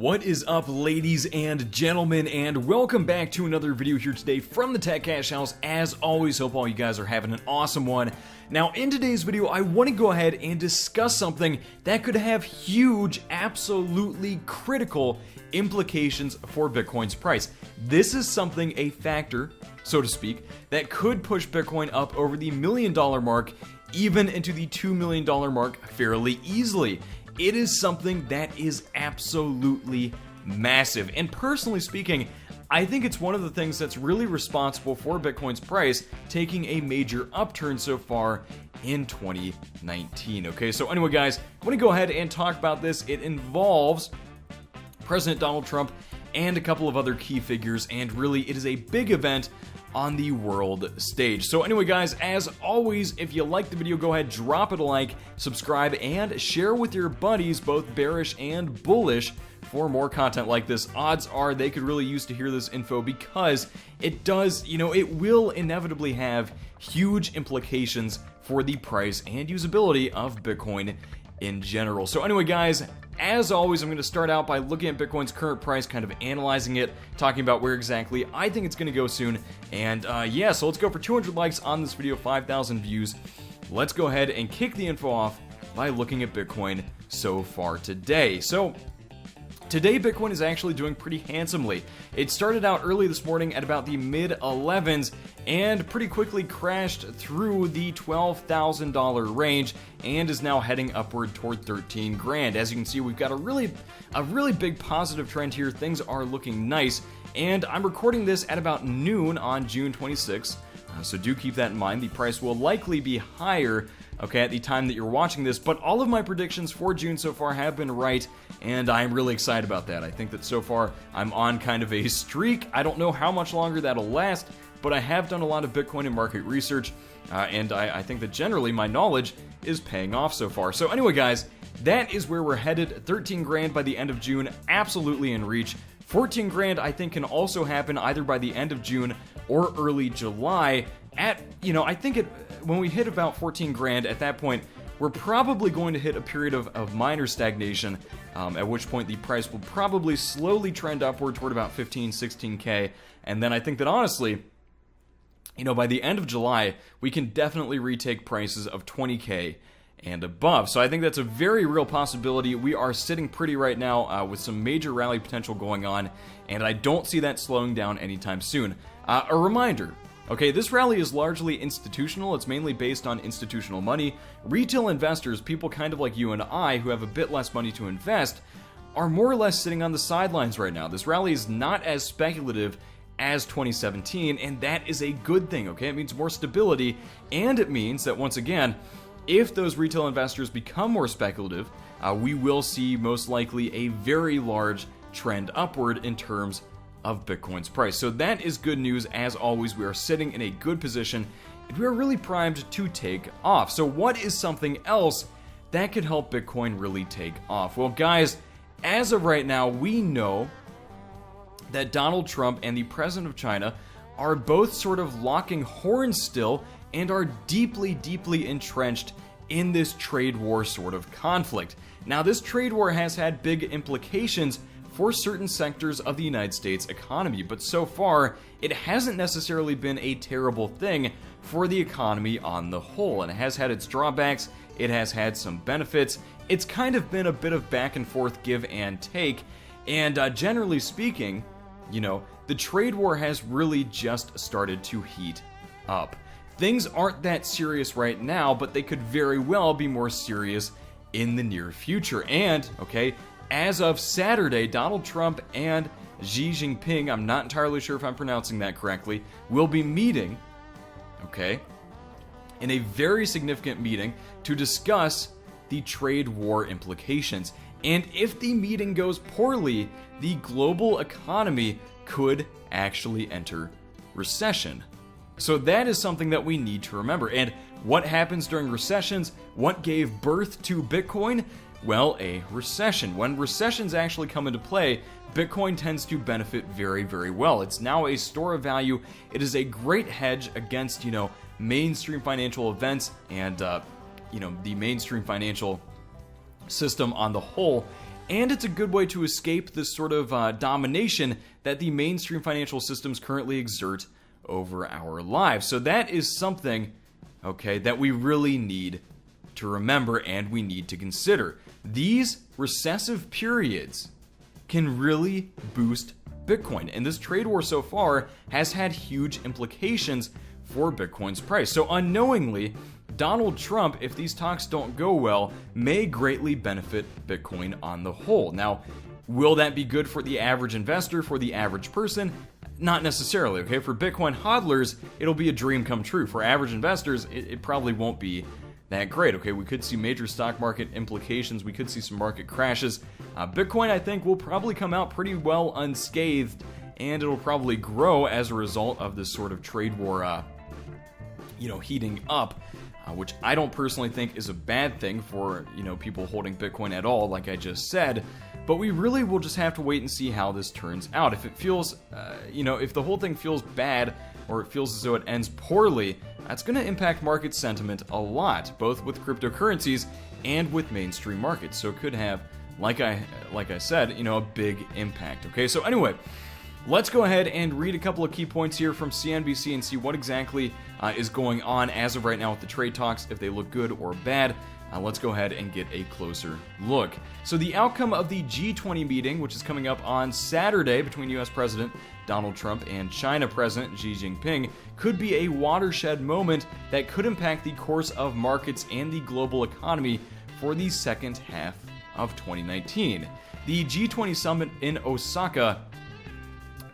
What is up, ladies and gentlemen, and welcome back to another video here today from the TechCashHouse. As always, hope all you guys are having an awesome one. Now, in today's video, I want to go ahead and discuss something that could have huge, absolutely critical implications for Bitcoin's price. This is something, a factor, so to speak, that could push Bitcoin up over the $1 million mark, even into the $2 million mark fairly easily. It is something that is absolutely massive. And personally speaking, I think it's one of the things that's really responsible for Bitcoin's price taking a major upturn so far in 2019. Okay, so anyway, guys, I want to go ahead and talk about this. It involves President Donald Trump and a couple of other key figures, and really it is a big event on the world stage. So anyway, guys, as always, if you like the video, go ahead, drop it a like, subscribe, and share with your buddies, both bearish and bullish, for more content like this. Odds are they could really use to hear this info, because it does, it will inevitably have huge implications for the price and usability of Bitcoin in general. So anyway, guys, as always, I'm going to start out by looking at Bitcoin's current price, kind of analyzing it, talking about where exactly I think it's going to go soon. And yeah, so let's go for 200 likes on this video, 5,000 views. Let's go ahead and kick the info off by looking at Bitcoin so far today. So today, Bitcoin is actually doing pretty handsomely. It started out early this morning at about the mid-11s and pretty quickly crashed through the $12,000 range and is now heading upward toward 13 grand. As you can see, we've got a really big positive trend here. Things are looking nice, and I'm recording this at about noon on June 26th. So do keep that in mind. The price will likely be higher, okay, at the time that you're watching this, but all of my predictions for June so far have been right, and I'm really excited about that. I think that so far I'm on kind of a streak. I don't know how much longer that'll last, but I have done a lot of Bitcoin and market research, and I think that generally my knowledge is paying off so far. So anyway, guys, that is where we're headed. 13 grand by the end of June, absolutely in reach. 14 grand I think can also happen either by the end of June or early July. I think when we hit about 14 grand, at that point, we're probably going to hit a period of minor stagnation, at which point the price will probably slowly trend upward toward about 15, 16K. And then I think that honestly, by the end of July, we can definitely retake prices of 20K and above. So I think that's a very real possibility. We are sitting pretty right now with some major rally potential going on, and I don't see that slowing down anytime soon. A reminder, okay, this rally is largely institutional. It's mainly based on institutional money. Retail investors, people kind of like you and I who have a bit less money to invest, are more or less sitting on the sidelines right now. This rally is not as speculative as 2017, and that is a good thing, okay? It means more stability, and it means that, once again, if those retail investors become more speculative, we will see most likely a very large trend upward in terms of Bitcoin's price. So that is good news. As always, we are sitting in a good position, and we are really primed to take off. So what is something else that could help Bitcoin really take off? Well, guys, as of right now, we know that Donald Trump and the president of China are both sort of locking horns still and are deeply, deeply entrenched in this trade war sort of conflict. Now, this trade war has had big implications for certain sectors of the United States economy, but so far, it hasn't necessarily been a terrible thing for the economy on the whole, and it has had its drawbacks, it has had some benefits. It's kind of been a bit of back and forth, give and take, and generally speaking, the trade war has really just started to heat up. Things aren't that serious right now, but they could very well be more serious in the near future. And, okay, as of Saturday, Donald Trump and Xi Jinping, I'm not entirely sure if I'm pronouncing that correctly, will be meeting, okay, in a very significant meeting to discuss the trade war implications. And if the meeting goes poorly, the global economy could actually enter recession. So that is something that we need to remember. And what happens during recessions? What gave birth to Bitcoin? Well, a recession. When recessions actually come into play, Bitcoin tends to benefit very, very well. It's now a store of value. It is a great hedge against, mainstream financial events and, the mainstream financial system on the whole. and it's a good way to escape this sort of domination that the mainstream financial systems currently exert over our lives. So that is something, okay, that we really need to remember and we need to consider. These recessive periods can really boost Bitcoin, and this trade war so far has had huge implications for Bitcoin's price. So unknowingly, Donald Trump, if these talks don't go well, may greatly benefit Bitcoin on the whole. Now, will that be good for the average investor, for the average person? Not necessarily, okay? For Bitcoin hodlers, it'll be a dream come true. For average investors, it probably won't be that great, okay? We could see major stock market implications. We could see some market crashes. Bitcoin, I think, will probably come out pretty well unscathed, and it'll probably grow as a result of this sort of trade war, heating up, which I don't personally think is a bad thing for, people holding Bitcoin at all, like I just said. But we really will just have to wait and see how this turns out. If it feels, if the whole thing feels bad, or it feels as though it ends poorly, that's going to impact market sentiment a lot, both with cryptocurrencies and with mainstream markets. So it could have, like I said, a big impact. Okay, so anyway, let's go ahead and read a couple of key points here from CNBC and see what exactly is going on as of right now with the trade talks, if they look good or bad. Let's go ahead and get a closer look. So the outcome of the G20 meeting, which is coming up on Saturday between US President Donald Trump and China President Xi Jinping, could be a watershed moment that could impact the course of markets and the global economy for the second half of 2019. The G20 summit in Osaka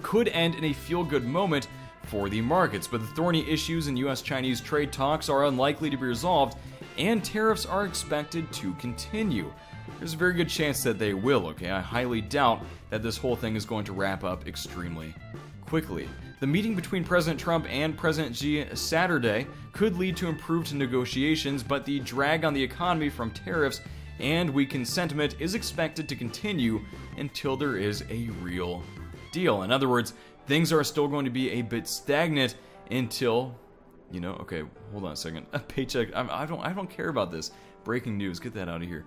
could end in a feel-good moment for the markets, but the thorny issues in US-Chinese trade talks are unlikely to be resolved, and tariffs are expected to continue. There's a very good chance that they will, okay? I highly doubt that this whole thing is going to wrap up extremely quickly. The meeting between President Trump and President Xi Saturday could lead to improved negotiations, but the drag on the economy from tariffs and weakened sentiment is expected to continue until there is a real deal. In other words, things are still going to be a bit stagnant until, okay, hold on a second. A paycheck. I don't care about this. Breaking news. Get that out of here.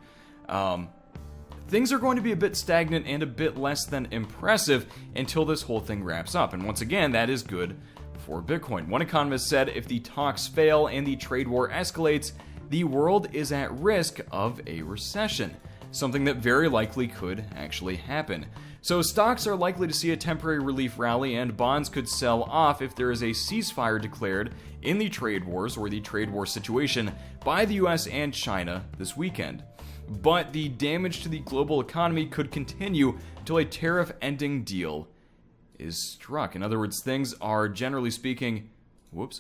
Things are going to be a bit stagnant and a bit less than impressive until this whole thing wraps up. And once again, that is good for Bitcoin. One economist said if the talks fail and the trade war escalates, the world is at risk of a recession, something that very likely could actually happen. So stocks are likely to see a temporary relief rally, and bonds could sell off if there is a ceasefire declared in the trade wars or the trade war situation by the US and China this weekend. But the damage to the global economy could continue until a tariff-ending deal is struck. In other words, things are, generally speaking,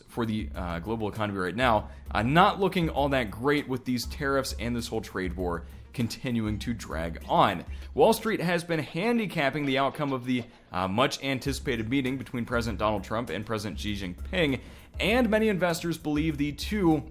for the global economy right now, not looking all that great with these tariffs and this whole trade war continuing to drag on. Wall Street has been handicapping the outcome of the much-anticipated meeting between President Donald Trump and President Xi Jinping, and many investors believe the two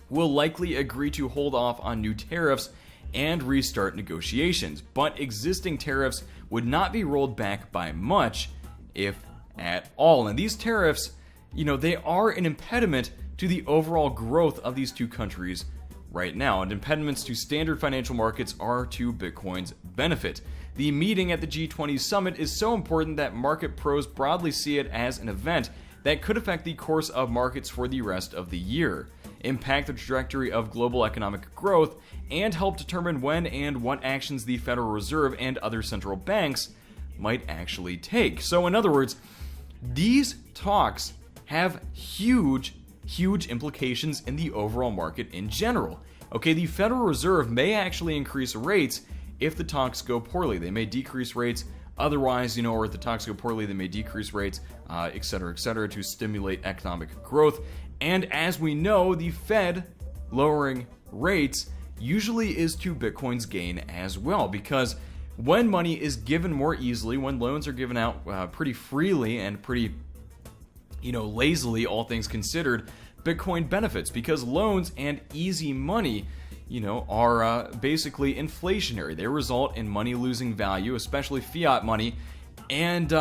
will likely agree to hold off on new tariffs and restart negotiations. But existing tariffs would not be rolled back by much, if at all. And these tariffs, they are an impediment to the overall growth of these two countries right now, and impediments to standard financial markets are to Bitcoin's benefit. The meeting at the G20 summit is so important that market pros broadly see it as an event that could affect the course of markets for the rest of the year, impact the trajectory of global economic growth, and help determine when and what actions the Federal Reserve and other central banks might actually take. So in other words, these talks have huge implications in the overall market in general. Okay, the Federal Reserve may actually increase rates if the talks go poorly. They may decrease rates otherwise, or if the talks go poorly, they may decrease rates, et cetera, to stimulate economic growth. And as we know, the Fed lowering rates usually is to Bitcoin's gain as well, because when money is given more easily, when loans are given out pretty freely and pretty lazily, all things considered, Bitcoin benefits, because loans and easy money, are basically inflationary. They result in money losing value, especially fiat money. And,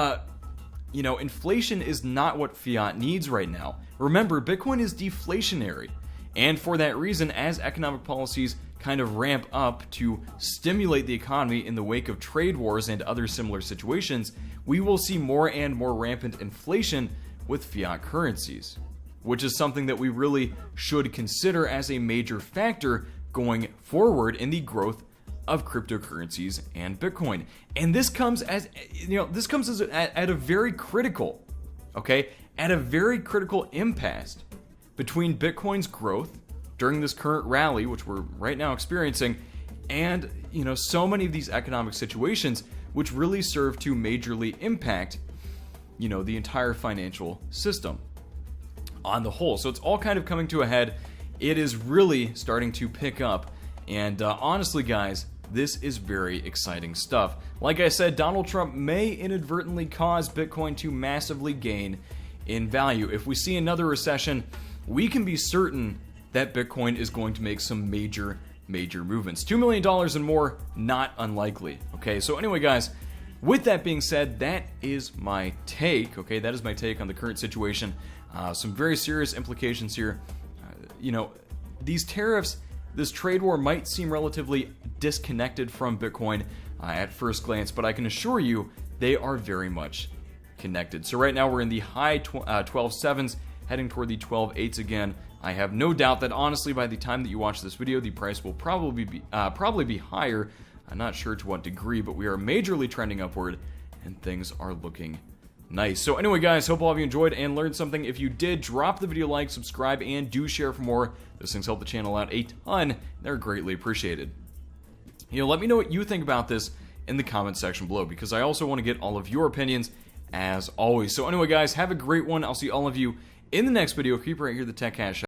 inflation is not what fiat needs right now. Remember, Bitcoin is deflationary. And for that reason, as economic policies kind of ramp up to stimulate the economy in the wake of trade wars and other similar situations, we will see more and more rampant inflation with fiat currencies, which is something that we really should consider as a major factor going forward in the growth of cryptocurrencies and Bitcoin. And this comes as, at a very critical, at a very critical impasse between Bitcoin's growth during this current rally, which we're right now experiencing, and so many of these economic situations which really serve to majorly impact the entire financial system on the whole. So it's all kind of coming to a head. It is really starting to pick up, and honestly guys, this is very exciting stuff. Like I said, Donald Trump may inadvertently cause Bitcoin to massively gain in value. If we see another recession, we can be certain that Bitcoin is going to make some major movements. $2 million and more, not unlikely. Okay, so anyway guys, with that being said, that is my take. Okay, that is my take on the current situation. Some very serious implications here. These tariffs, this trade war might seem relatively disconnected from Bitcoin at first glance, but I can assure you they are very much connected. So right now we're in the high 12.7s, heading toward the 12.8s again. I have no doubt that honestly by the time that you watch this video, the price will probably be higher. I'm not sure to what degree, but we are majorly trending upward and things are looking nice. So anyway guys, hope all of you enjoyed and learned something. If you did, drop the video a like, subscribe, and do share for more. Those things help the channel out a ton. They're greatly appreciated. Let me know what you think about this in the comment section below, because I also want to get all of your opinions as always. So anyway guys, have a great one. I'll see all of you in the next video. Keep right here, the Tech Cash.